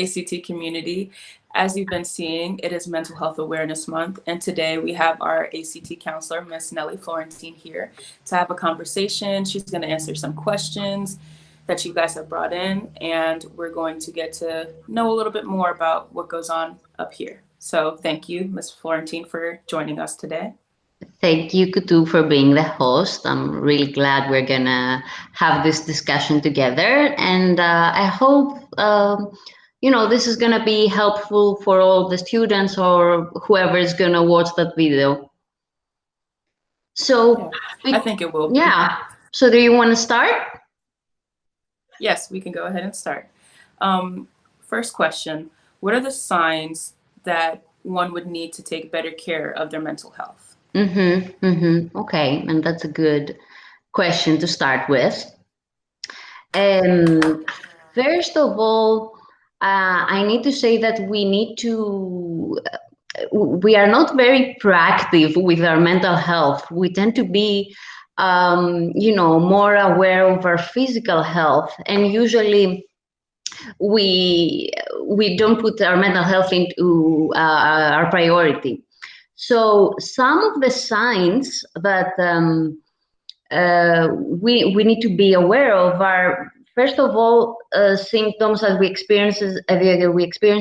ACT community. As you've been seeing, it is Mental Health Awareness Month, and today we have our ACT counselor, Miss Nelly Florentin, here to have a conversation. She's going to answer some questions that you guys have brought in, and we're going to get to know a little bit more about what goes on up here. So thank you, Miss Florentin, for joining us today. Thank you, Kutu, for being the host. I'm really glad we're going to have this discussion together. And I hope, this is going to be helpful for all the students or whoever is going to watch that video. So, I think it will be. Yeah. So do you want to start? Yes, we can go ahead and start. First question, what are the signs that one would need to take better care of their mental health? Okay, and that's a good question to start with. First of all, I need to say that we are not very proactive with our mental health. We tend to be, more aware of our physical health, and usually we don't put our mental health into our priority. So some of the signs that we need to be aware of are, first of all, symptoms that we experience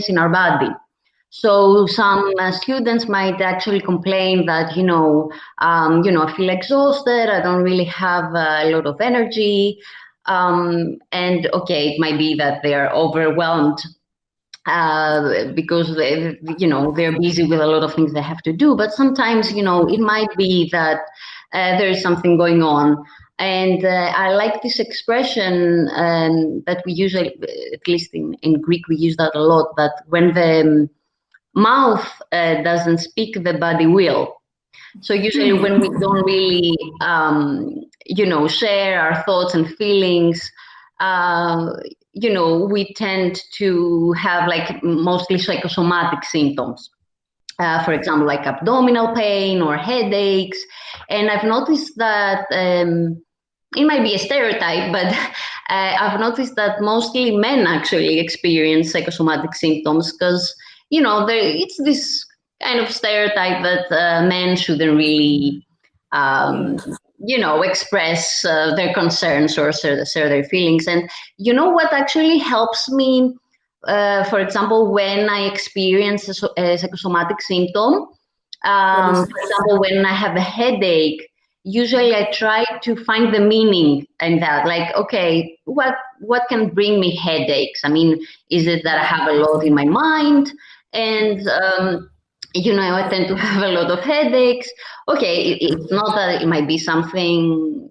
in our body. So some students might actually complain that, I feel exhausted, I don't really have a lot of energy. And okay, it might be that they are overwhelmed because they're busy with a lot of things they have to do. But sometimes, it might be that there is something going on. And I like this expression that we usually, at least in Greek, we use that a lot, that when the mouth doesn't speak, the body will. So usually when we don't really, share our thoughts and feelings, we tend to have like mostly psychosomatic symptoms. For example, like abdominal pain or headaches. And I've noticed that it might be a stereotype, but I've noticed that mostly men actually experience psychosomatic symptoms because, it's this kind of stereotype that men shouldn't really, express their concerns or share their feelings. And you know what actually helps me, for example, when I experience a psychosomatic symptom, for example, when I have a headache, usually I try to find the meaning in that. Like, okay, what can bring me headaches? I mean, is it that I have a lot in my mind? And, I tend to have a lot of headaches. Okay, it's not that it might be something,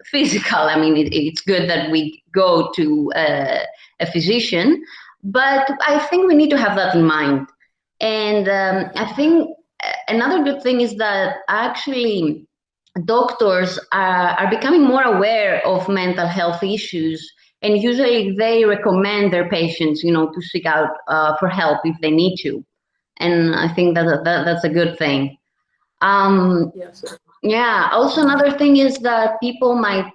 physical. I mean, it's good that we go to a physician, but I think we need to have that in mind. And I think another good thing is that actually doctors are becoming more aware of mental health issues, and usually they recommend their patients, to seek out for help if they need to. And I think that's a good thing. Yes. Yeah. Also, another thing is that people might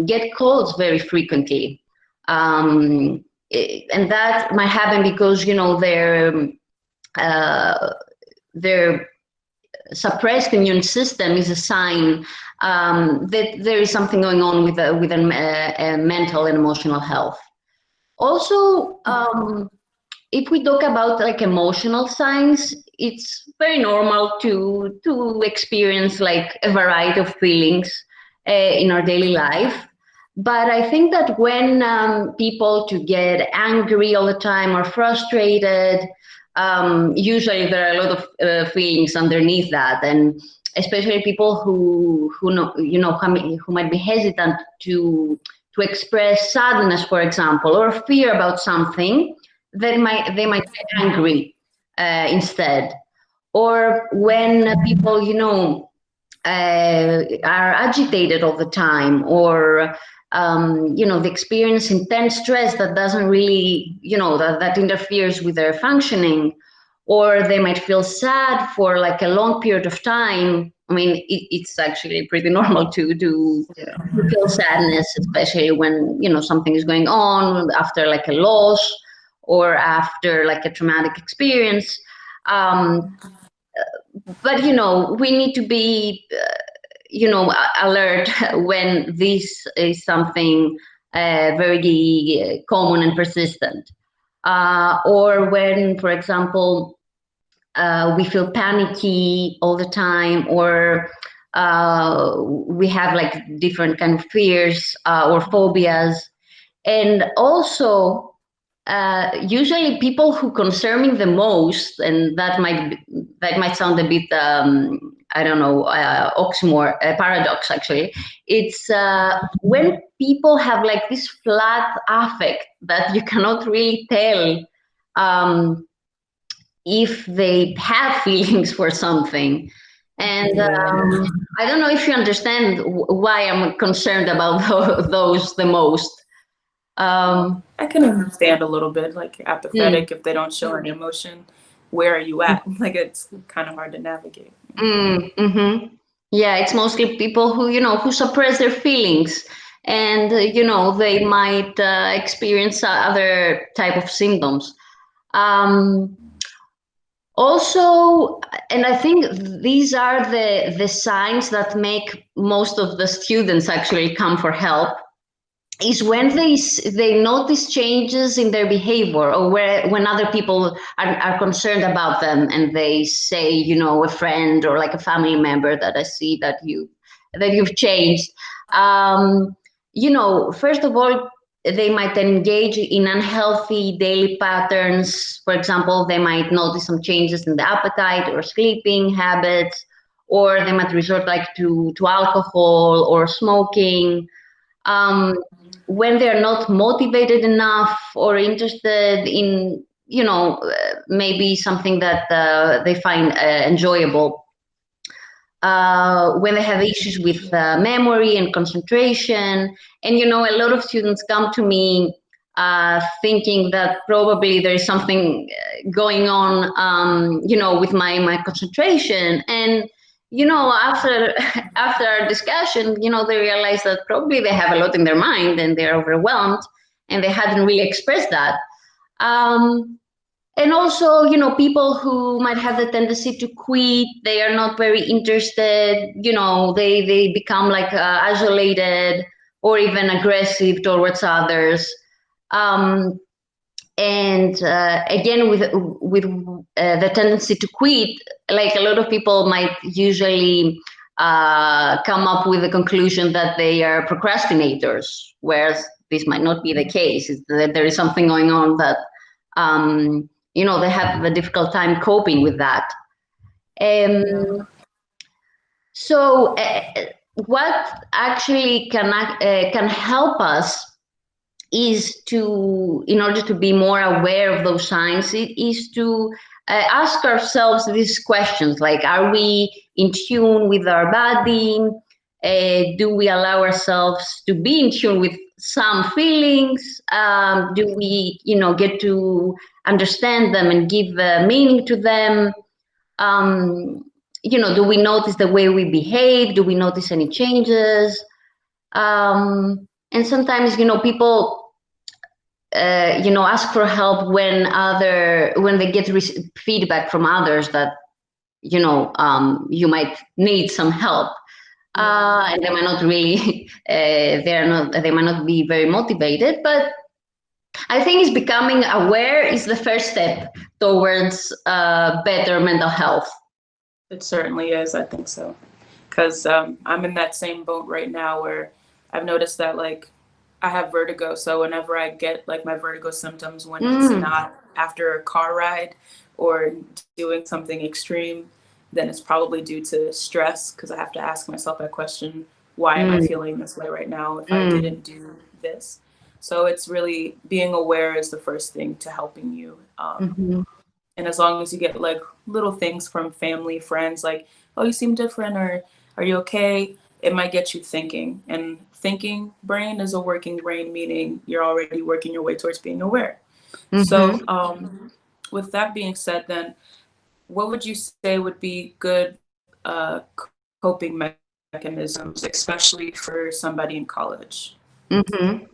get colds very frequently, and that might happen because their suppressed immune system is a sign that there is something going on with mental and emotional health. Also, if we talk about like emotional signs, it's very normal to experience like a variety of feelings in our daily life. But I think that when people to get angry all the time or frustrated, usually there are a lot of feelings underneath that, and especially people who might be hesitant to express sadness, for example, or fear about something. They might get angry instead. Or when people, are agitated all the time, or they experience intense stress that doesn't really, that interferes with their functioning, or they might feel sad for like a long period of time. I mean, it's actually pretty normal to feel sadness, especially when, something is going on after like a loss. or after like a traumatic experience. But we need to be alert when this is something very common and persistent, or when, for example, we feel panicky all the time, or we have like different kind of fears or phobias. And also, usually people who concern me the most, and that might sound a bit I don't know, oxymoron, paradox actually. It's when people have like this flat affect that you cannot really tell if they have feelings for something. And I don't know if you understand why I'm concerned about those the most. I can understand a little bit, like apathetic, Mm. if they don't show any emotion. Where are you at? Like, it's kind of hard to navigate. Mm-hmm. Yeah, it's mostly people who suppress their feelings, and they might experience other type of symptoms. Um, Also, and I think these are the signs that make most of the students actually come for help, is when they notice changes in their behavior, or when other people are concerned about them, and they say, a friend or like a family member, that I see that you've changed. First of all, they might engage in unhealthy daily patterns. For example, they might notice some changes in the appetite or sleeping habits, or they might resort like to alcohol or smoking. Um, when they're not motivated enough or interested in, maybe something that they find enjoyable. When they have issues with memory and concentration. And, a lot of students come to me thinking that probably there is something going on, with my concentration. And, after after our discussion, they realize that probably they have a lot in their mind and they're overwhelmed, and they hadn't really expressed that. And also, people who might have the tendency to quit, they are not very interested, they become like isolated or even aggressive towards others. Um, and again, with the tendency to quit, like a lot of people might usually come up with the conclusion that they are procrastinators, whereas this might not be the case. It's that there is something going on that they have a difficult time coping with that. So what actually can help us is in order to be more aware of those signs, it is to ask ourselves these questions, like, are we in tune with our body? Do we allow ourselves to be in tune with some feelings? Do we, get to understand them and give meaning to them? Do we notice the way we behave? Do we notice any changes? And sometimes, people ask for help when they get feedback from others that you might need some help, and they might not really they might not be very motivated. But I think it's becoming aware is the first step towards better mental health. It certainly is. I think so. Because I'm in that same boat right now where I've noticed that, like, I have vertigo. So whenever I get like my vertigo symptoms, when it's not after a car ride or doing something extreme, then it's probably due to stress, because I have to ask myself that question, why am I feeling this way right now if I didn't do this? So it's really being aware is the first thing to helping you. And as long as you get like little things from family, friends, like, oh, you seem different, or are you okay? It might get you thinking. And thinking brain is a working brain, meaning you're already working your way towards being aware. So with that being said, then what would you say would be good coping mechanisms, especially for somebody in college? Okay.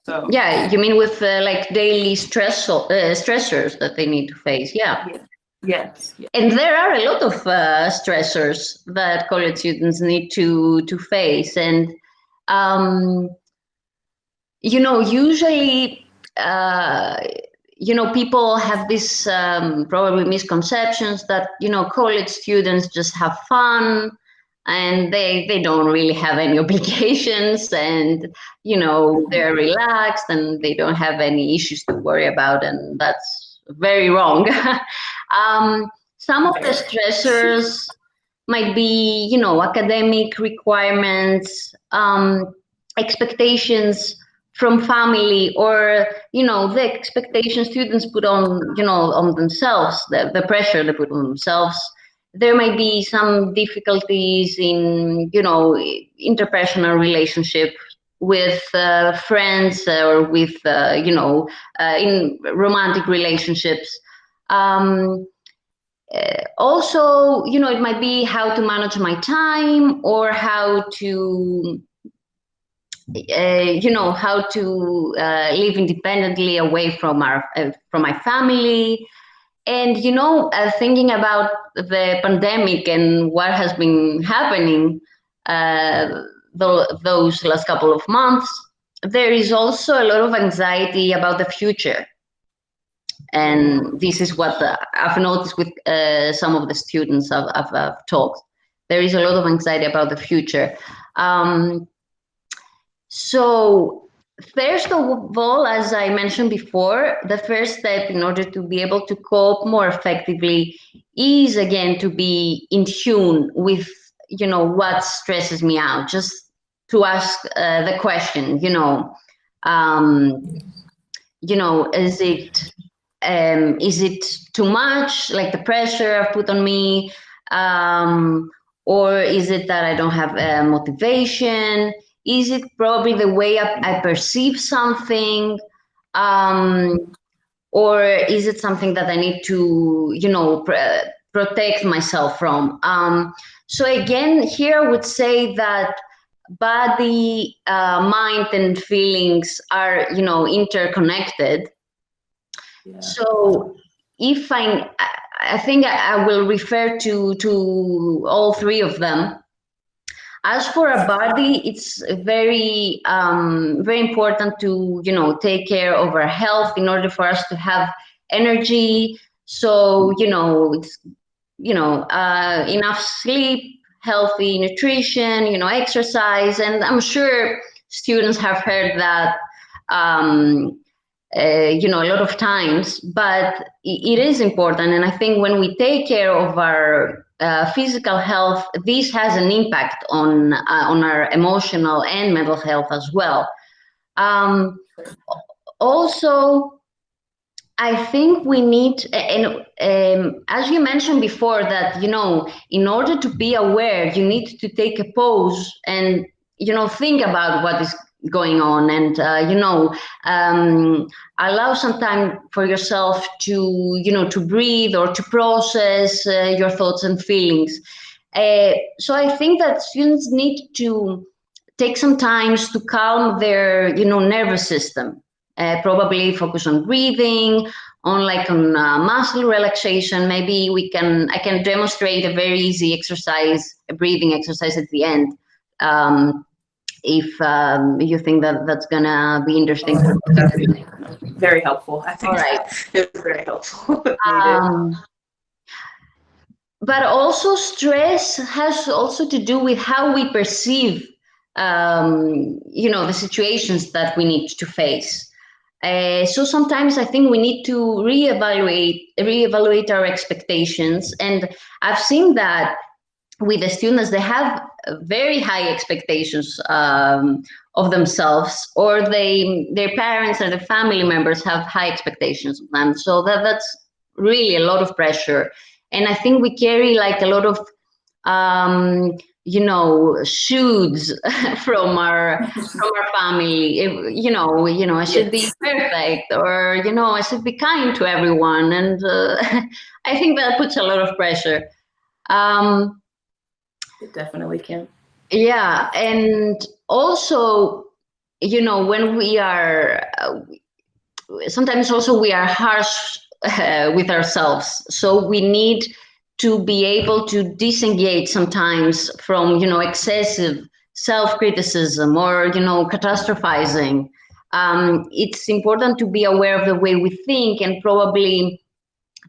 So yeah, you mean with like daily stressors that they need to face? Yeah. yes, yes. And there are a lot of stressors that college students need to face, and um, usually, people have this probably misconceptions that college students just have fun, and they don't really have any obligations, and they're relaxed and they don't have any issues to worry about, and that's very wrong. Some of the stressors might be academic requirements, expectations from family, or the expectations students put on themselves, the pressure they put on themselves. There might be some difficulties in interpersonal relationship with friends, or with in romantic relationships. Also, it might be how to manage my time, or how to live independently away from my family. And thinking about the pandemic and what has been happening those last couple of months, there is also a lot of anxiety about the future. And this is what I've noticed with some of the students I've talked. There is a lot of anxiety about the future. So first of all, as I mentioned before, the first step in order to be able to cope more effectively is, again, to be in tune with, what stresses me out. Just to ask the question, is it too much, like the pressure I've put on me, or is it that I don't have motivation? Is it probably the way I perceive something? Or is it something that I need to, protect myself from? So again, here I would say that body, mind, and feelings are, interconnected. Yeah. So if I think I will refer to all three of them. As for a body, it's very very important to take care of our health in order for us to have energy. So it's enough sleep, healthy nutrition, exercise, and I'm sure students have heard that a lot of times, but it is important. And I think when we take care of our physical health, this has an impact on our emotional and mental health as well. Also, I think we need, and as you mentioned before, that in order to be aware, you need to take a pause and think about what is going on, and allow some time for yourself to to breathe or to process your thoughts and feelings. So I think that students need to take some time to calm their nervous system. Probably focus on breathing, on muscle relaxation. Maybe I can demonstrate a very easy exercise, a breathing exercise at the end. If you think that that's gonna be interesting. Very helpful. I think. All right. It was very helpful. But also, stress has also to do with how we perceive the situations that we need to face. So sometimes I think we need to reevaluate our expectations. And I've seen that with the students, they have very high expectations of themselves, or their parents and their family members have high expectations of them. So that's really a lot of pressure. And I think we carry a lot of shoulds from our family. I should be perfect, or I should be kind to everyone, and I think that puts a lot of pressure. It definitely can. Yeah, and also you know, when we are, sometimes also we are harsh with ourselves. So we need to be able to disengage sometimes from, you know, excessive self-criticism or, you know, catastrophizing. It's important to be aware of the way we think and probably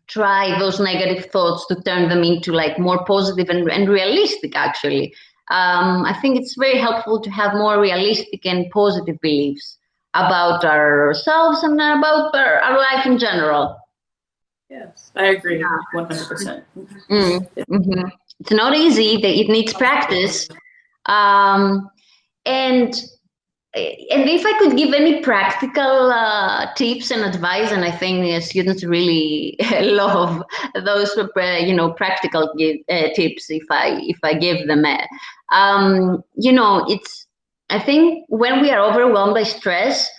try those negative thoughts to turn them into like more positive and realistic actually. I think it's very helpful to have more realistic and positive beliefs about ourselves and about our life in general. Yes, I agree 100%. Mm-hmm. It's not easy, it needs practice. Um, and if I could give any practical tips and advice, and I think students really love those, you know, practical tips. If I give them, you know, it's. I think when we are overwhelmed by stress,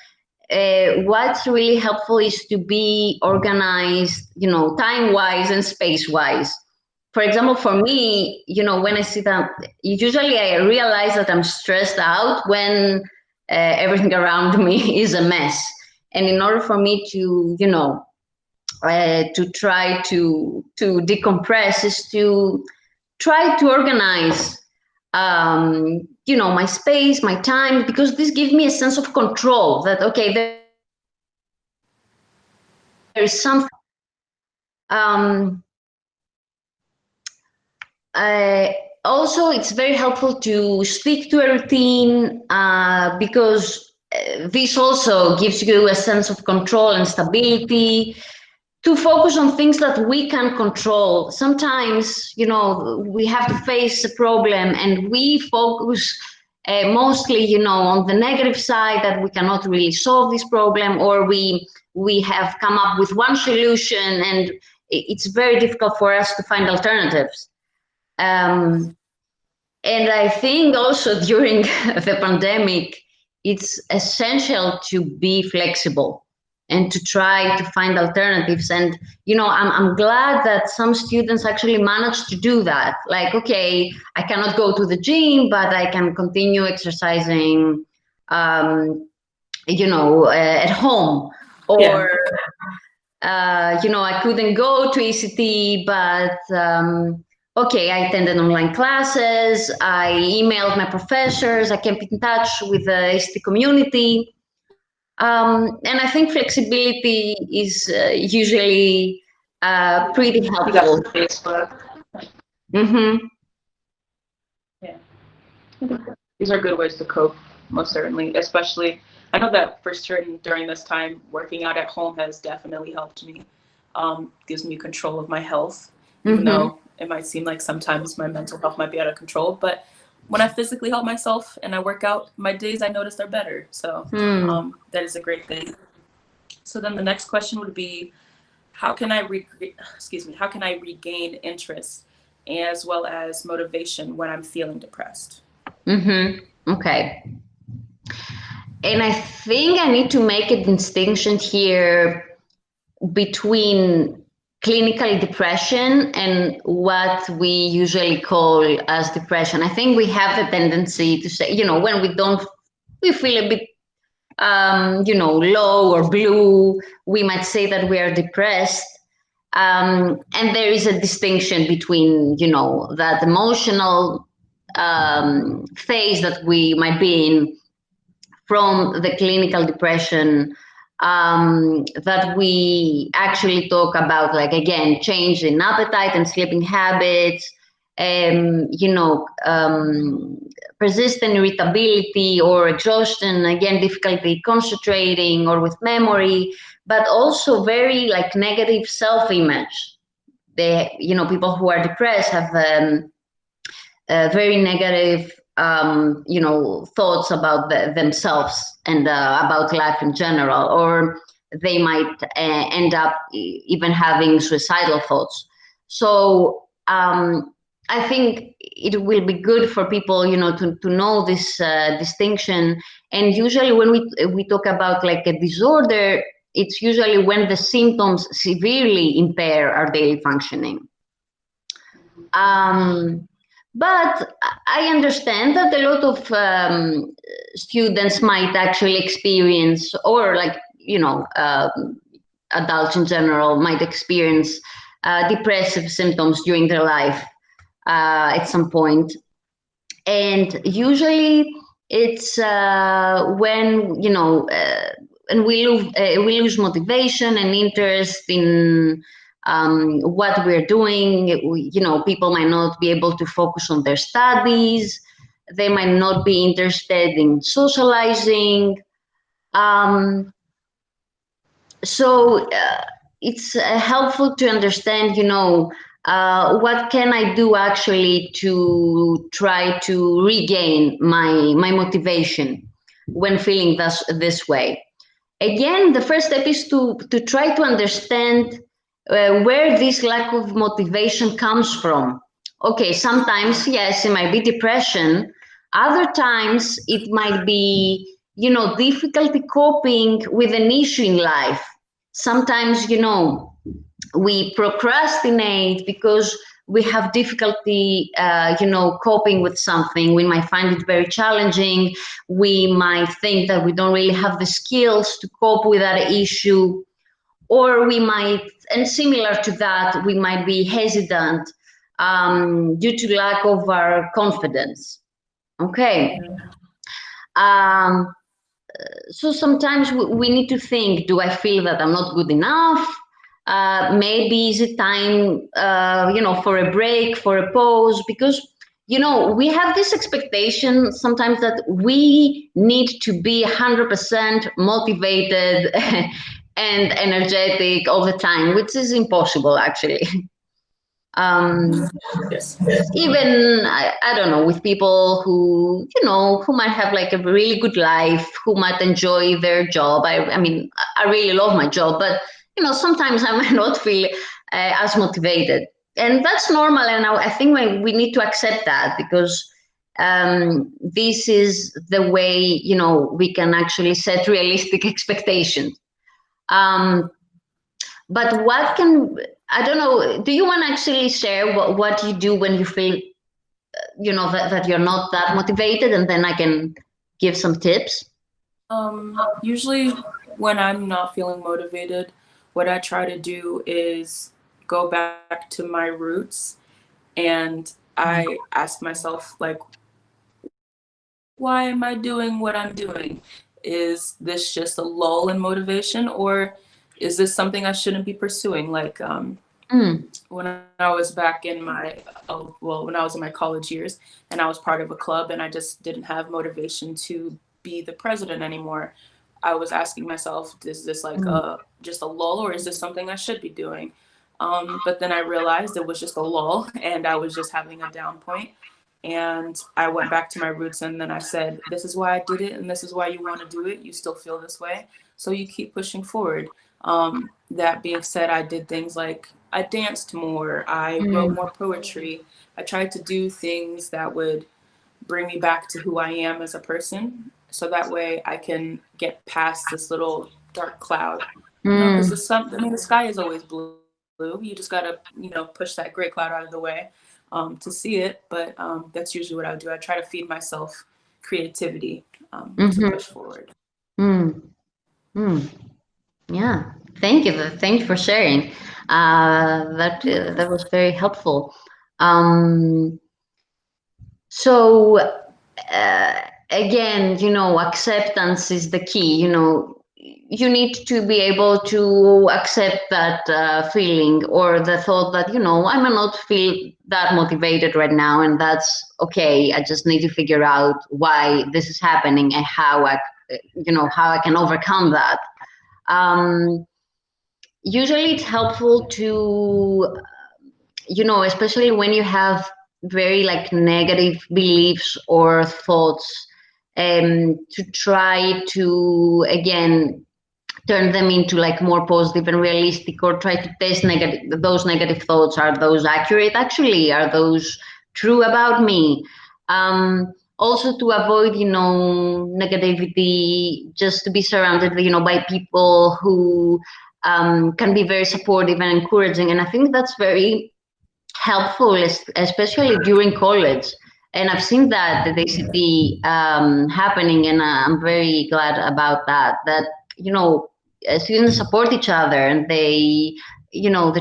what's really helpful is to be organized, you know, time-wise and space-wise. For example, for me, you know, when I sit down, usually I realize that I'm stressed out when everything around me is a mess. And in order for me to, you know, to try to decompress is to try to organize, you know, my space, my time, because this gives me a sense of control that, okay, there is something. Um, Also, it's very helpful to stick to a routine because this also gives you a sense of control and stability, to focus on things that we can control. Sometimes, you know, we have to face a problem and we focus mostly, you know, on the negative side, that we cannot really solve this problem, or we have come up with one solution and it's very difficult for us to find alternatives. And I think also during the pandemic, it's essential to be flexible and to try to find alternatives. And, you know, I'm glad that some students actually managed to do that. Like, okay, I cannot go to the gym, but I can continue exercising, you know, at home. Or, you know, I couldn't go to ECT, but okay, I attended online classes, I emailed my professors, I kept in touch with the ECT community. And I think flexibility is usually pretty helpful. Facebook. Mm-hmm. Yeah. These are good ways to cope, most certainly. Especially, I know that for certain during this time, working out at home has definitely helped me. Gives me control of my health, even Mm-hmm. though it might seem like sometimes my mental health might be out of control. But when I physically help myself and I work out, my days I notice are better. So that is a great thing. So then the next question would be, how can how can I regain interest as well as motivation when I'm feeling depressed? Mm-hmm. Okay. And I think I need to make a distinction here between clinical depression and what we usually call as depression. I think we have a tendency to say, you know, when we feel a bit, you know, low or blue, we might say that we are depressed. And there is a distinction between, you know, that emotional phase that we might be in from the clinical depression, that we actually talk about, like, again, change in appetite and sleeping habits, you know, persistent irritability or exhaustion, again, difficulty concentrating or with memory, but also very like negative self-image. They, you know, people who are depressed have very negative, you know, thoughts about themselves and about life in general, or they might end up even having suicidal thoughts. So I think it will be good for people, you know, to know this distinction. And usually when we talk about like a disorder, it's usually when the symptoms severely impair our daily functioning. But I understand that a lot of students might actually experience, or like, adults in general might experience depressive symptoms during their life at some point. And usually it's when, and we lose motivation and interest in what we're doing. People might not be able to focus on their studies. They might not be interested in socializing. So it's helpful to understand, what can I do actually to try to regain my motivation when feeling this way. Again, the first step is to try to understand where this lack of motivation comes from. Okay, sometimes, yes, it might be depression. Other times it might be, difficulty coping with an issue in life. Sometimes, we procrastinate because we have difficulty, coping with something. We might find it very challenging. We might think that we don't really have the skills to cope with that issue. Or we might, and similar to that, we might be hesitant due to lack of our confidence. Okay. So sometimes we need to think, do I feel that I'm not good enough? Maybe is it time, for a break, for a pause? Because, we have this expectation sometimes that we need to be 100% motivated and energetic all the time, which is impossible, actually. Yes. Even I don't know, with people who who might have like a really good life, who might enjoy their job. I mean, I really love my job, but sometimes I might not feel as motivated, and that's normal. And I think we need to accept that, because this is the way we can actually set realistic expectations. But what can, I don't know, do you want to actually share what you do when you feel, that you're not that motivated, and then I can give some tips? Usually when I'm not feeling motivated, what I try to do is go back to my roots, and I ask myself, like, why am I doing what I'm doing? Is this just a lull in motivation, or is this something I shouldn't be pursuing? Like, when I was back in my, when I was in my college years and I was part of a club and I just didn't have motivation to be the president anymore, I was asking myself, is this like just a lull, or is this something I should be doing? But then I realized it was just a lull and I was just having a down point. And I went back to my roots, and then I said, this is why I did it, and this is why you want to do it. You still feel this way, so you keep pushing forward. That being said, I did things like I danced more, I wrote more poetry. I tried to do things that would bring me back to who I am as a person, so that way I can get past this little dark cloud. Because the sun, the sky is always blue. You just gotta, push that gray cloud out of the way to see it. But that's usually what I do. I try to feed myself creativity to push forward. Yeah, thank you. Thank you for sharing. That was very helpful. So again, acceptance is the key. You need to be able to accept that feeling, or the thought that I might not feel that motivated right now, and that's okay. I just need to figure out why this is happening and how I can overcome that. Usually it's helpful to, especially when you have very like negative beliefs or thoughts, to try to, again, turn them into like more positive and realistic, or try to test those negative thoughts. Are those accurate? Actually, are those true about me? Also to avoid, negativity, just to be surrounded, by people who can be very supportive and encouraging. And I think that's very helpful, especially during college. And I've seen that the ACT happening, and I'm very glad about that. That students support each other, and they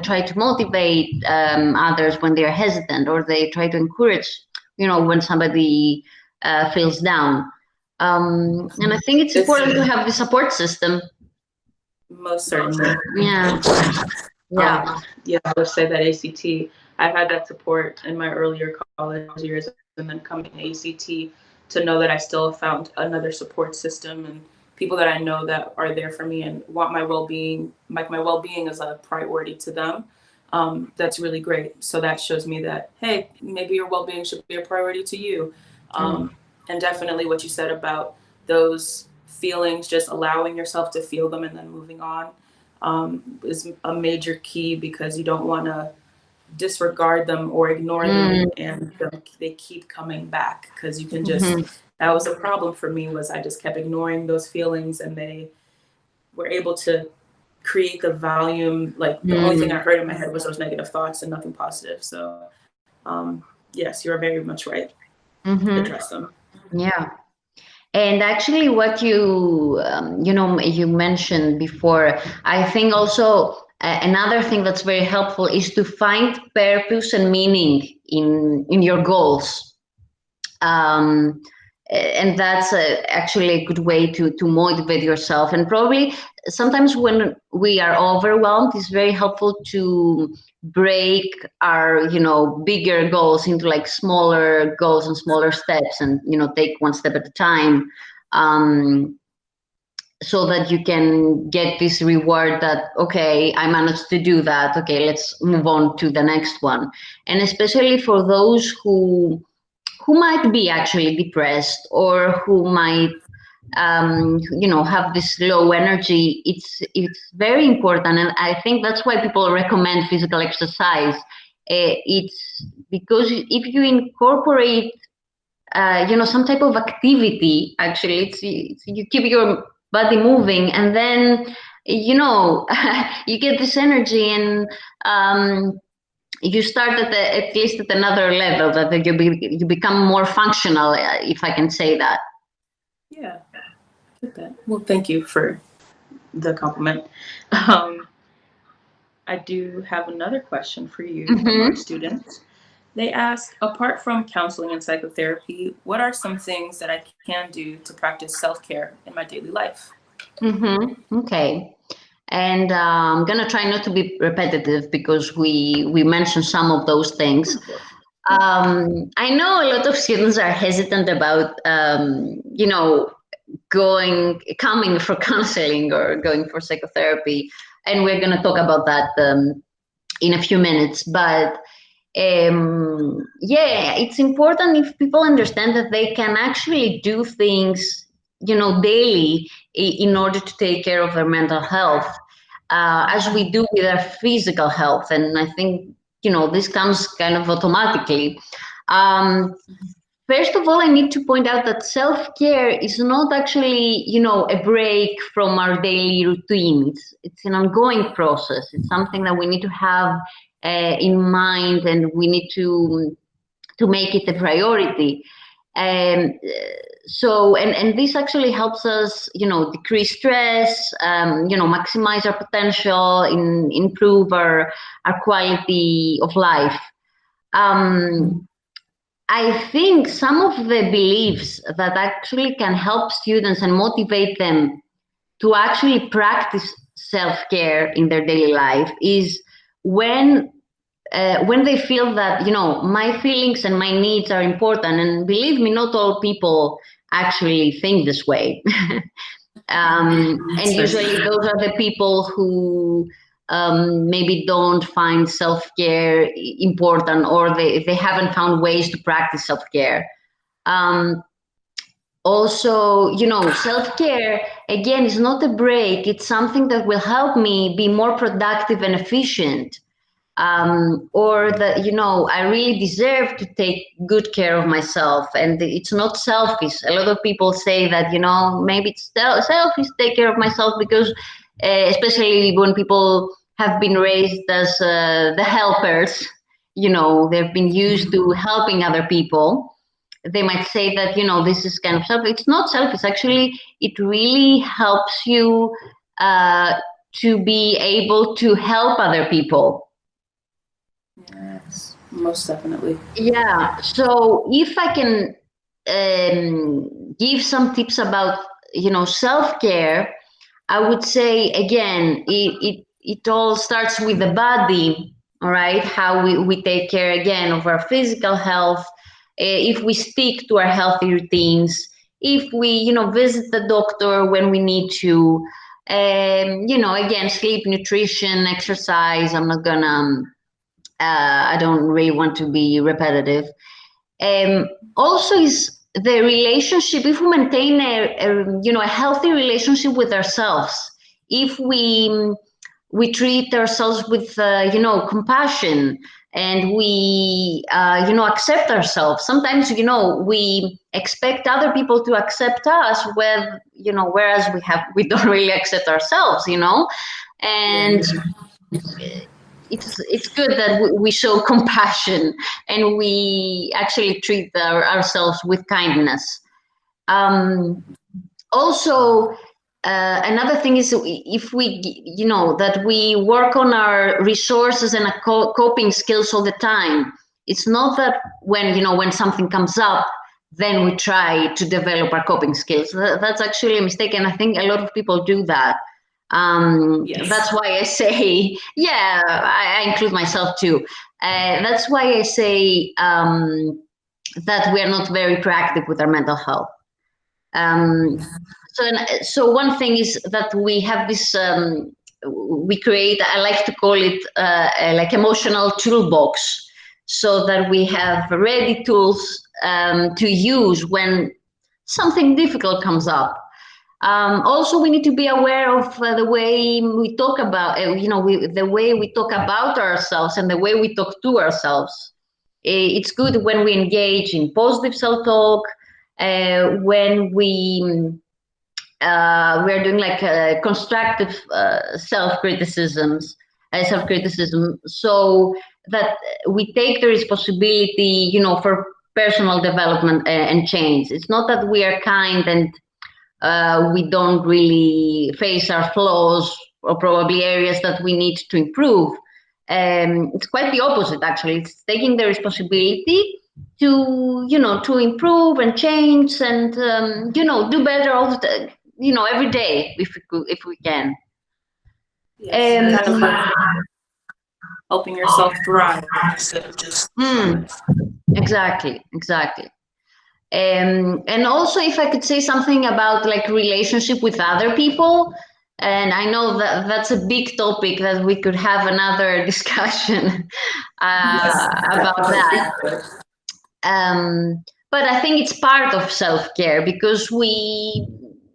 try to motivate others when they are hesitant, or they try to encourage when somebody feels down. And I think it's important to have the support system. Most certainly. Yeah. Yeah, I would say that ACT, I've had that support in my earlier college years, and then coming to ACT to know that I still found another support system and people that I know that are there for me and want my well-being, like my well-being is a priority to them. That's really great. So that shows me that, hey, maybe your well-being should be a priority to you. And definitely what you said about those feelings, just allowing yourself to feel them and then moving on, is a major key, because you don't want to disregard them or ignore them, and they keep coming back, because you can just that was a problem for me, was I just kept ignoring those feelings, and they were able to create the volume, like the only thing I heard in my head was those negative thoughts and nothing positive. So yes, you're very much right. Address them. Yeah. And actually, what you mentioned before, I think also another thing that's very helpful is to find purpose and meaning in your goals. And that's actually a good way to motivate yourself. And probably sometimes when we are overwhelmed, it's very helpful to break our bigger goals into like smaller goals and smaller steps, and take one step at a time, so that you can get this reward that, okay, I managed to do that, okay, let's move on to the next one. And especially for those who might be actually depressed, or who might have this low energy, it's very important. And I think that's why people recommend physical exercise. It's because if you incorporate some type of activity, actually it's you keep your body moving, and then you get this energy, and you start at least at another level, that you become more functional, if I can say that. Yeah. Well, thank you for the compliment. I do have another question for you from our students. They ask, apart from counseling and psychotherapy, what are some things that I can do to practice self-care in my daily life? Okay. And I'm going to try not to be repetitive, because we mentioned some of those things. I know a lot of students are hesitant about, coming for counseling or going for psychotherapy. And we're going to talk about that in a few minutes. But it's important if people understand that they can actually do things, daily, in order to take care of their mental health, as we do with our physical health. And I think, this comes kind of automatically. First of all, I need to point out that self-care is not actually, a break from our daily routine. It's an ongoing process. It's something that we need to have in mind, and we need to make it a priority. So this actually helps us, decrease stress, maximize our potential, improve our quality of life. I think some of the beliefs that actually can help students and motivate them to actually practice self-care in their daily life is when they feel that, my feelings and my needs are important. And believe me, not all people actually think this way. And usually those are the people who maybe don't find self-care important, or they haven't found ways to practice self-care. Also, self-care, again, is not a break. It's something that will help me be more productive and efficient. Or that, I really deserve to take good care of myself, and it's not selfish. A lot of people say that, maybe it's selfish to take care of myself, because especially when people have been raised as the helpers, they've been used to helping other people. they might say that, you know, this is kind of self. It's not selfish. Actually, it really helps you to be able to help other people. Yes, most definitely. Yeah. So if I can give some tips about, you know, self-care, I would say, again, it all starts with the body, all right? How we take care, again, of our physical health, if we stick to our healthy routines, if we, you know, visit the doctor when we need to, you know, again, sleep, nutrition, exercise. I'm not gonna, I don't really want to be repetitive. Also is the relationship. If we maintain you know, a healthy relationship with ourselves, if we treat ourselves with you know, compassion, and we you know, accept ourselves. Sometimes, you know, we expect other people to accept us, where, you know, whereas we don't really accept ourselves, you know. And it's good that we show compassion and we actually treat ourselves with kindness. Also, another thing is, if we, you know, that we work on our resources and coping skills all the time. It's not that when, you know, when something comes up, then we try to develop our coping skills. That's actually a mistake, and I think a lot of people do that. Yes. That's why I say, yeah, I include myself too. That's why I say that we are not very proactive with our mental health. So one thing is that we have this, we create, I like to call it like emotional toolbox, so that we have ready tools to use when something difficult comes up. Also, we need to be aware of the way we talk about, you know, the way we talk about ourselves and the way we talk to ourselves. It's good when we engage in positive self-talk, when we're doing like constructive self-criticism, so that we take the responsibility, you know, for personal development and change. It's not that we are kind and we don't really face our flaws or probably areas that we need to improve. It's quite the opposite, actually. It's taking the responsibility to, you know, to improve and change and, you know, do better all the, you know, every day if we can. Yes, kind of like helping yourself thrive instead of just Exactly. And also, if I could say something about like relationship with other people, and I know that that's a big topic that we could have another discussion about that. But I think it's part of self-care, because we,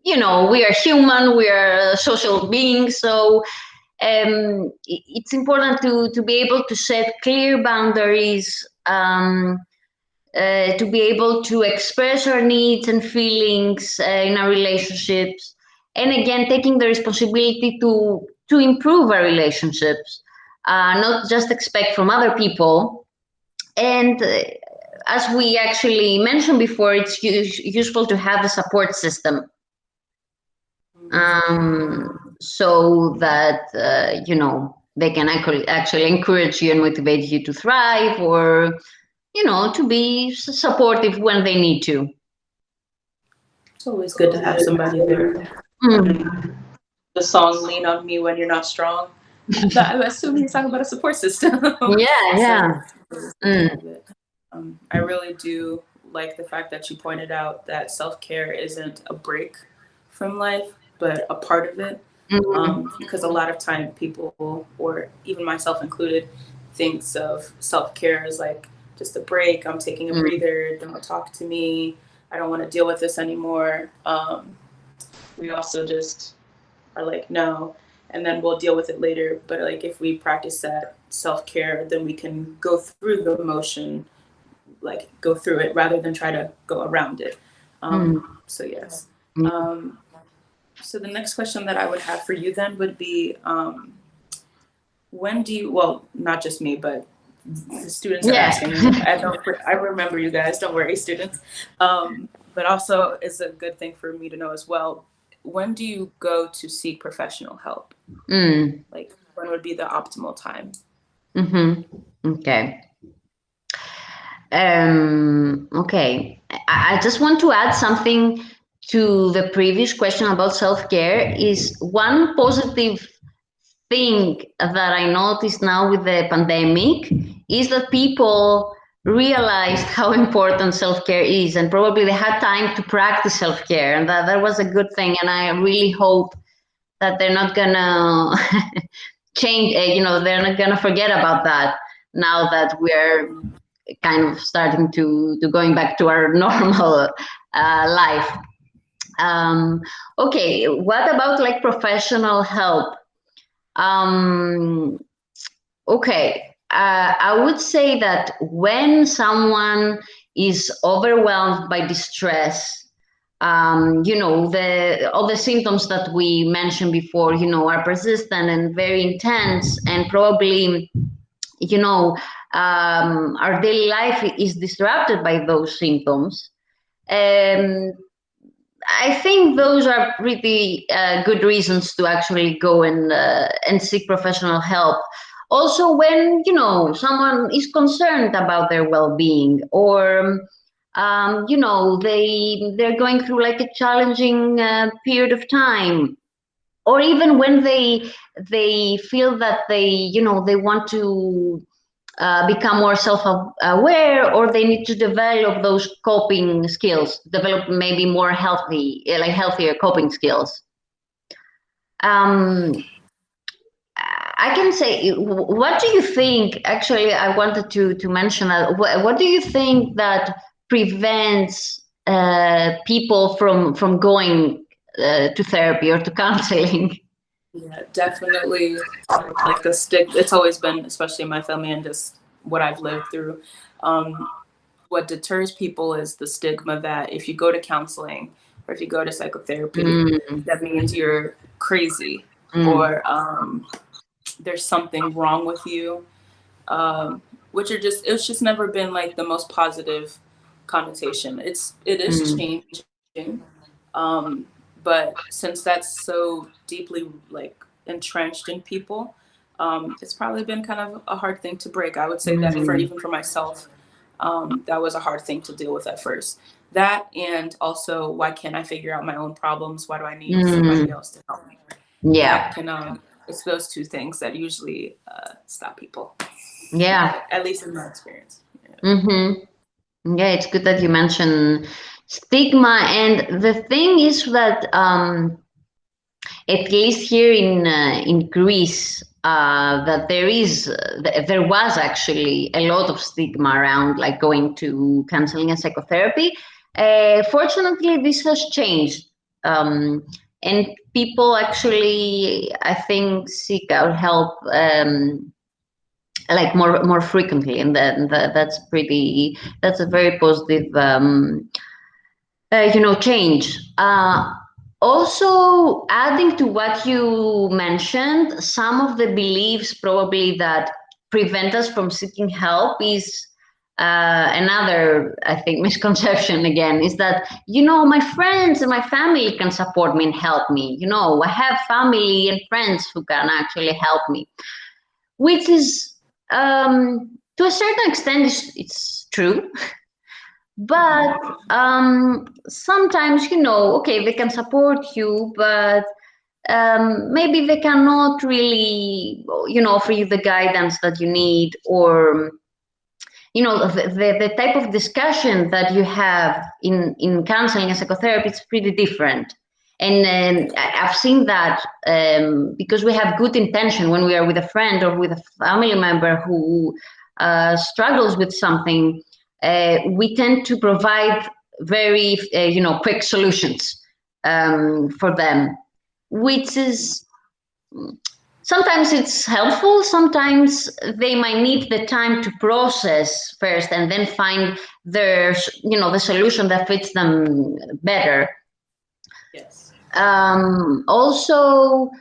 you know, we are human, we are social beings, so it's important to be able to set clear boundaries. To be able to express our needs and feelings in our relationships, and again, taking the responsibility to improve our relationships, not just expect from other people. And as we actually mentioned before, it's useful to have a support system, so that you know, they can actually encourage you and motivate you to thrive, or, you know, to be supportive when they need to. It's always good to have somebody there. The song "Lean on Me When You're Not Strong." I assume he's talking about a support system. Yeah. I really do like the fact that you pointed out that self-care isn't a break from life, but a part of it. Because a lot of time people, or even myself included, thinks of self-care as like just a break. I'm taking a breather. Don't talk to me. I don't want to deal with this anymore. We also just are like, no, and then we'll deal with it later. But like, if we practice that self-care, then we can go through the motion, like go through it rather than try to go around it. So yes. So the next question that I would have for you then would be, when do you, well, not just me, but the students are Yeah. asking. I remember you guys. Don't worry, students. But also, it's a good thing for me to know as well. When do you go to seek professional help? Like, when would be the optimal time? Okay. Okay. I just want to add something to the previous question about self-care. Is one positive thing that I noticed now with the pandemic is that people realized how important self-care is, and probably they had time to practice self-care, and that was a good thing. And I really hope that they're not gonna change, they're not gonna forget about that now that we're kind of starting to going back to our normal life. Okay, what about like professional help? Okay, I would say that when someone is overwhelmed by distress, all the symptoms that we mentioned before, are persistent and very intense, and probably, our daily life is disrupted by those symptoms. I think those are pretty good reasons to actually go and seek professional help. Also, when someone is concerned about their well-being, or they're going through like a challenging period of time, or even when they feel that they want to become more self-aware, or they need to develop those coping skills, develop maybe more healthier coping skills. I can say, what do you think? Actually, I wanted to mention that. What do you think that prevents people from going to therapy or to counseling? Yeah, definitely. Like the stick, it's always been, especially in my family and just what I've lived through. What deters people is the stigma that if you go to counseling or if you go to psychotherapy, that means you're crazy or there's something wrong with you, it's just never been like the most positive connotation. It is changing, but since that's so deeply like entrenched in people, it's probably been kind of a hard thing to break. I would say that even for myself, that was a hard thing to deal with at first. That, and also, why can't I figure out my own problems? Why do I need somebody else to help me? Yeah. That can it's those two things that usually stop people. Yeah. At least in my experience. Yeah, it's good that you mentioned stigma. And the thing is that at least here in Greece, that there was actually a lot of stigma around like going to counseling and psychotherapy. Fortunately, this has changed, and people actually, I think, seek out help like more frequently, and that's a very positive change. Also, adding to what you mentioned, some of the beliefs probably that prevent us from seeking help is another, I think, misconception again, is that, my friends and my family can support me and help me. I have family and friends who can actually help me, which is, to a certain extent, it's true. But sometimes, okay, they can support you, but maybe they cannot really, offer you the guidance that you need, or, the type of discussion that you have in counseling and psychotherapy is pretty different. And I've seen that because we have good intention when we are with a friend or with a family member who struggles with something. We tend to provide very, quick solutions for them, which is sometimes it's helpful. Sometimes they might need the time to process first and then find the solution that fits them better. Yes. Also,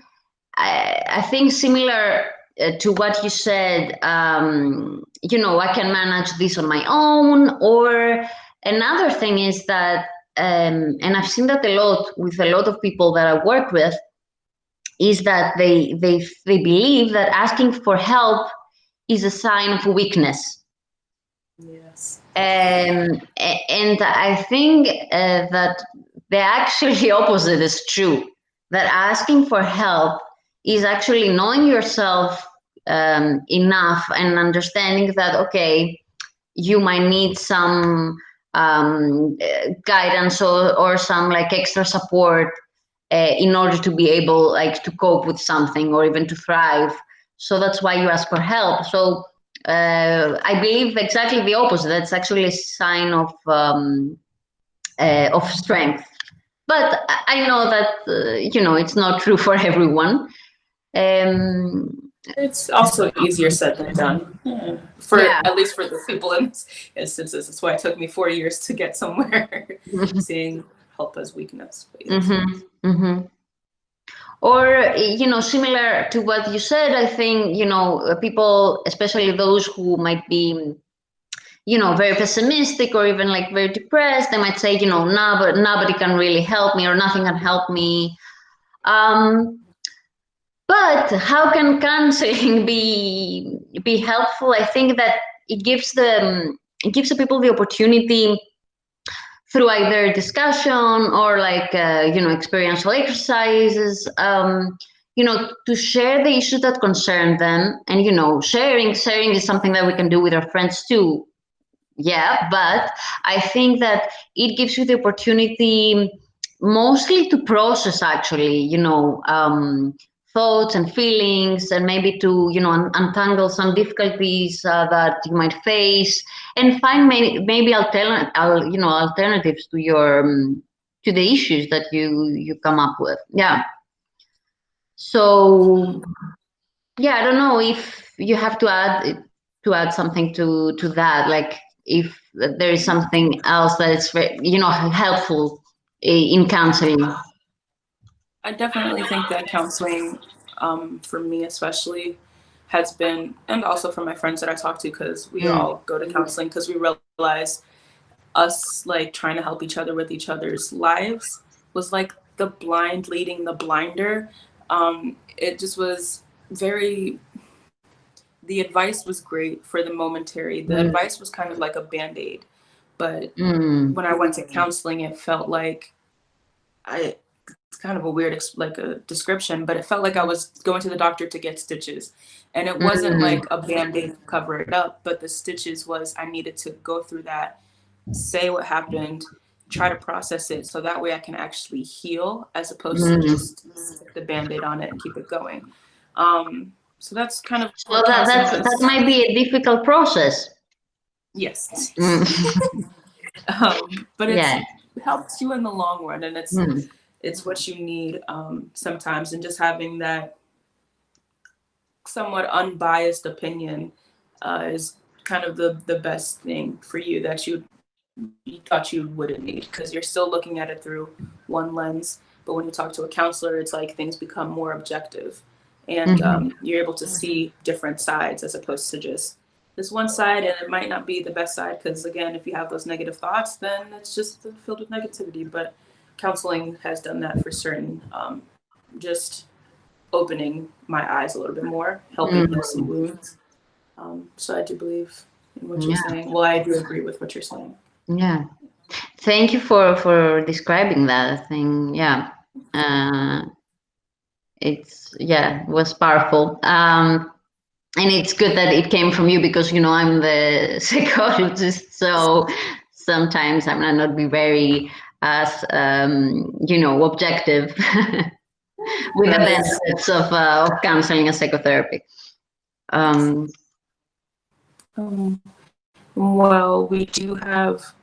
I think similar to what you said, I can manage this on my own. Or another thing is that, and I've seen that a lot with a lot of people that I work with, is that they believe that asking for help is a sign of weakness. Yes. And I think that the actually opposite is true. That asking for help is actually knowing yourself enough and understanding that, okay, you might need some guidance or some like extra support in order to be able like to cope with something or even to thrive. So that's why you ask for help. So I believe exactly the opposite. That's actually a sign of strength. But I know that it's not true for everyone. It's also easier said than done. For Yeah. at least for the people in this instances. That's why it took me 4 years to get somewhere, seeing help as weakness. But yes. Or similar to what you said, I think people, especially those who might be very pessimistic or even like very depressed, they might say, nobody can really help me or nothing can help me. But how can counseling be helpful? I think that it gives the people the opportunity through either discussion or like experiential exercises, to share the issues that concern them. And sharing is something that we can do with our friends too. Yeah, but I think that it gives you the opportunity mostly to process actually, thoughts and feelings, and maybe to, untangle some difficulties that you might face, and find maybe alternatives to your to the issues that you come up with. Yeah. So yeah, I don't know if you have to add something to that, like if there is something else that is very, helpful in counseling. I definitely think that counseling, for me especially, has been, and also for my friends that I talk to, because we all go to counseling because we realize us like trying to help each other with each other's lives was like the blind leading the blinder. It just was very, the advice was great for the momentary. The advice was kind of like a band-aid. But when I went to counseling, it felt like it's kind of a weird like a description, but it felt like I was going to the doctor to get stitches. And it wasn't like a band-aid to cover it up, but the stitches was I needed to go through that, say what happened, try to process it so that way I can actually heal as opposed to just stick the band-aid on it and keep it going. So that's kind of So what counseling that has. might be a difficult process. Yes. Mm. But it Yeah. helps you in the long run, and it's what you need sometimes, and just having that somewhat unbiased opinion is kind of the best thing for you that you thought you wouldn't need, because you're still looking at it through one lens. But when you talk to a counselor, it's like things become more objective, and you're able to see different sides as opposed to just this one side, and it might not be the best side, because again, if you have those negative thoughts, then it's just filled with negativity. But counseling has done that for certain, just opening my eyes a little bit more, helping heal some wounds. So I do believe in what you're Yeah. saying. Well, I do agree with what you're saying. Yeah. Thank you for describing that. I think, yeah, it was powerful. And it's good that it came from you, because I'm the psychologist, so sometimes I might not be very as objective with the benefits of counseling and psychotherapy. Well, we do have,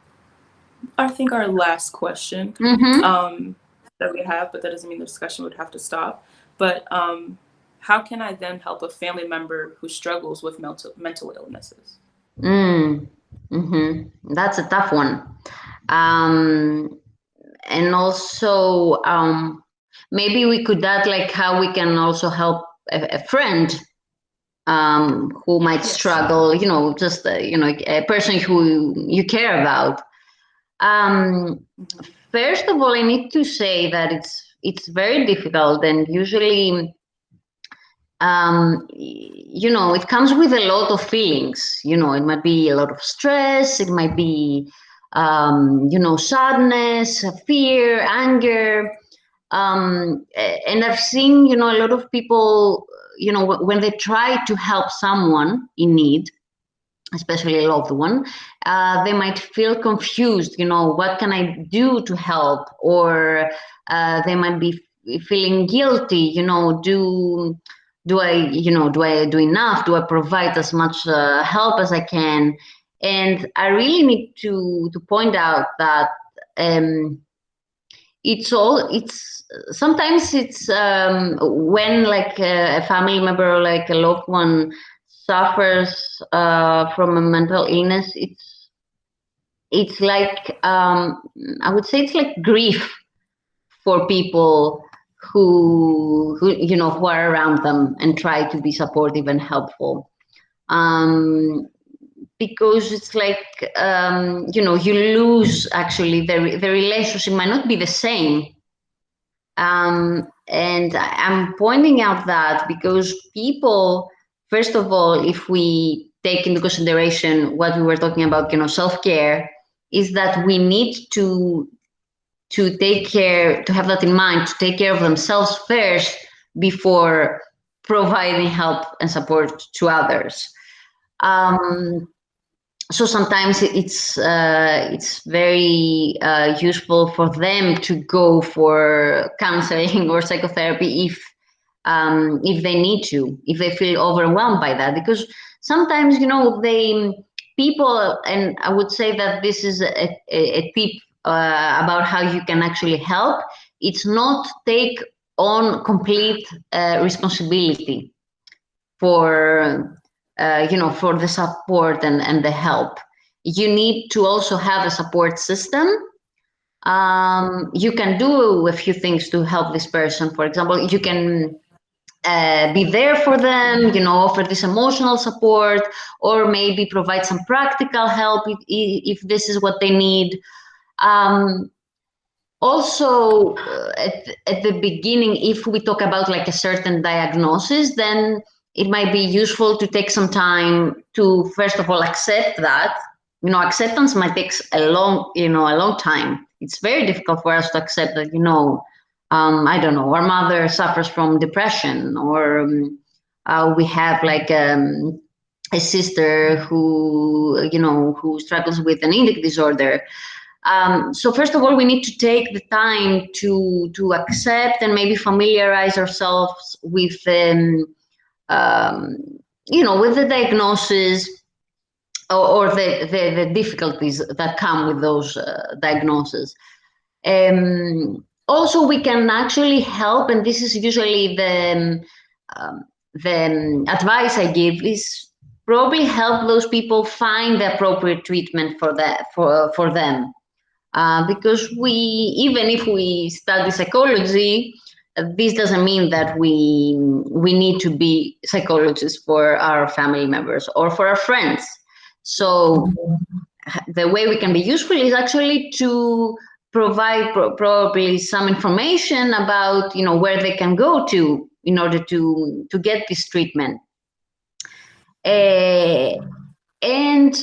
I think, our last question that we have, but that doesn't mean the discussion would have to stop. But how can I then help a family member who struggles with mental illnesses? That's a tough one. And also, maybe we could add like how we can also help a friend who might struggle, just, a person who you care about. First of all, I need to say that it's very difficult, and usually, it comes with a lot of feelings. It might be a lot of stress. It might be, sadness, fear, anger. And I've seen, a lot of people, when they try to help someone in need, especially a loved one, they might feel confused, what can I do to help? Or they might be feeling guilty, do I do enough? Do I provide as much help as I can? And I really need to point out that sometimes it's when like a family member or like a loved one suffers from a mental illness, it's like I would say it's like grief for people who are around them and try to be supportive and helpful, because it's like you lose, actually the relationship might not be the same. And I'm pointing out that because people, first of all, if we take into consideration what we were talking about, self-care, is that we need to take care, to have that in mind, to take care of themselves first before providing help and support to others. So sometimes it's very useful for them to go for counseling or psychotherapy if they need to, if they feel overwhelmed by that, because sometimes people, and I would say that this is a tip about how you can actually help. It's not take on complete responsibility for for the support and the help. You need to also have a support system. You can do a few things to help this person. For example, you can be there for them, offer this emotional support, or maybe provide some practical help if this is what they need. Also, at the beginning, if we talk about like a certain diagnosis, then it might be useful to take some time to, first of all, accept that. Acceptance might take a long time. It's very difficult for us to accept that, I don't know, our mother suffers from depression, or we have like a sister who struggles with an eating disorder. So first of all, we need to take the time to accept and maybe familiarize ourselves with with the diagnosis or the difficulties that come with those diagnoses. Also, we can actually help, and this is usually the advice I give, is probably help those people find the appropriate treatment for them. Because even if we study psychology, this doesn't mean that we need to be psychologists for our family members or for our friends. So the way we can be useful is actually to provide probably some information about where they can go to in order to get this treatment. And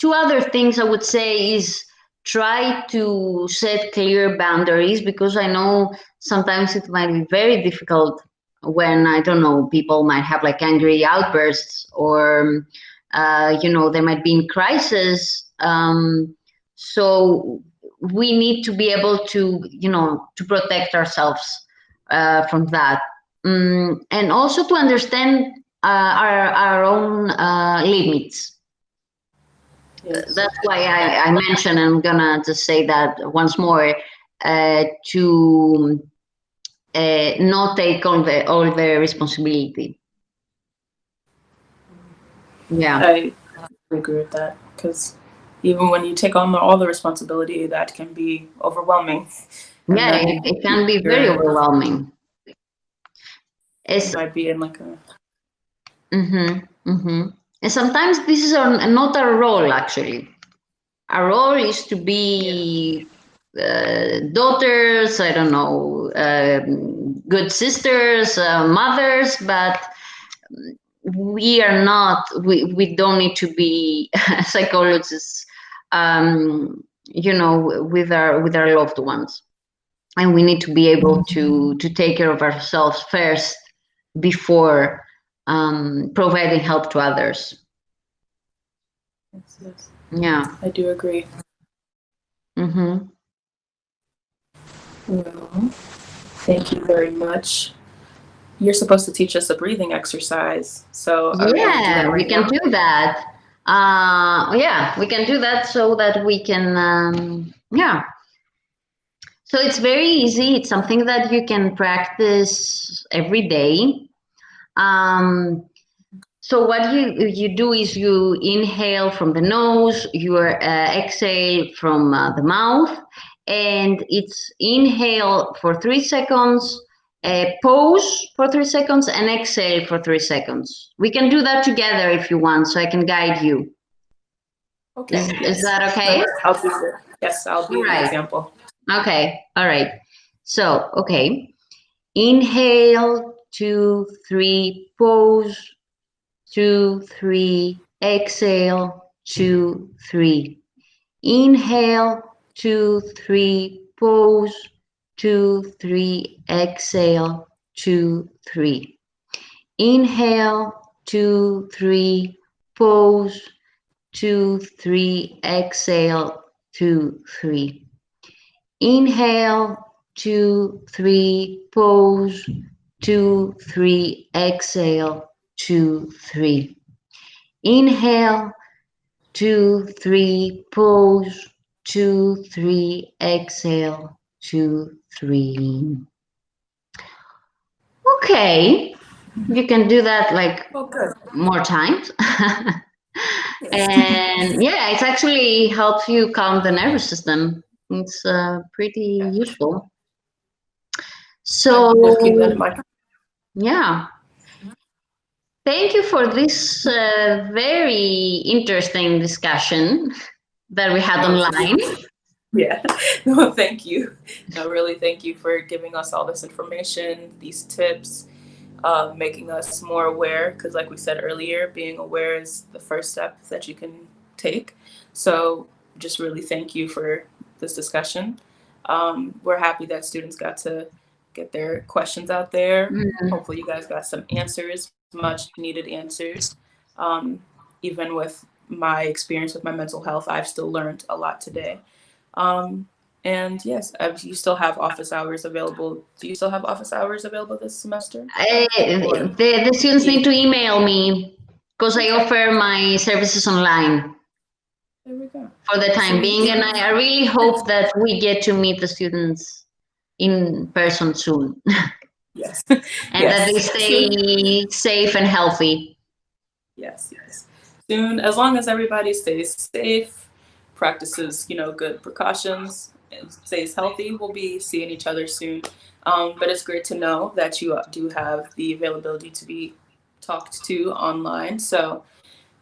two other things I would say is try to set clear boundaries, because I know sometimes it might be very difficult when, I don't know, people might have like angry outbursts, or they might be in crisis. So we need to be able to to protect ourselves from that, and also to understand our own limits. Yes. That's why I mentioned, and I'm gonna just say that once more, to not take on all the responsibility. Yeah, I agree with that, because even when you take on all the responsibility, that can be overwhelming. Yeah, it can be very overwhelming. It might be in like a And sometimes this is not our role, actually. Our role is to be daughters, I don't know, good sisters, mothers, but we are not, we don't need to be psychologists, with our loved ones. And we need to be able to take care of ourselves first before providing help to others. Yes. Yeah. I do agree. Mm-hmm. Well, thank you very much. You're supposed to teach us a breathing exercise. So are we going to do that Yeah, we right can now? do that. Yeah, we can do that so that we can, yeah. So it's very easy. It's something that you can practice every day. Um, so what you do is you inhale from the nose, you exhale from the mouth, and it's inhale for 3 seconds, pause for 3 seconds, and exhale for 3 seconds. We can do that together if you want, so I can guide you. Okay. Is that okay? I'll do it. Yes, I'll be All the right. example. Okay. All right. So, okay. Inhale, 2, 3, pause, 2, 3, exhale, 2, 3. Inhale, 2, 3, pause, 2, 3, exhale, 2, 3. Inhale, 2, 3, pause, 2, 3, exhale, 2, 3. Inhale, 2, 3, pause, 2, 3, exhale, 2, 3. Inhale, 2, 3, pause, 2, 3, exhale, 2, 3. Okay, you can do that like Oh, good. more times. Yes. And yeah, it actually helps you calm the nervous system. It's pretty Yeah. useful. I will keep that in So, mind. yeah. Thank you for this very interesting discussion that we had online. Yeah. No, thank you. No, really, thank you for giving us all this information, these tips, making us more aware. Because, like we said earlier, being aware is the first step that you can take. So, just really thank you for this discussion. We're happy that students got to get their questions out there. Mm. Hopefully, you guys got some answers, much needed answers. Um, Even with my experience with my mental health, I've still learned a lot today. Um, and yes, you still have office hours available. Do you still have office hours available this semester? Or The students need to email me because I offer my services online there we go. for the time See, being, and I really hope that we get to meet the students in person soon yes, and that they yes, stay safe and healthy. yes, yes. Soon, as long as everybody stays safe, practices, good precautions, and stays healthy, we'll be seeing each other soon. But it's great to know that you do have the availability to be talked to online. So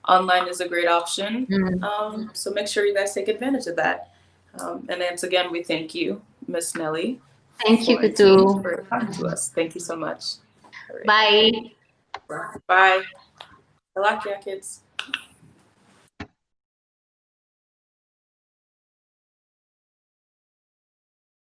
online is a great option. Mm. So make sure you guys take advantage of that. And once again, we thank you, Miss Nelly Thank you, Florentine, Kutu. for talking to us. Thank you so much. All right. Bye. Bye. Good luck, yeah, kids.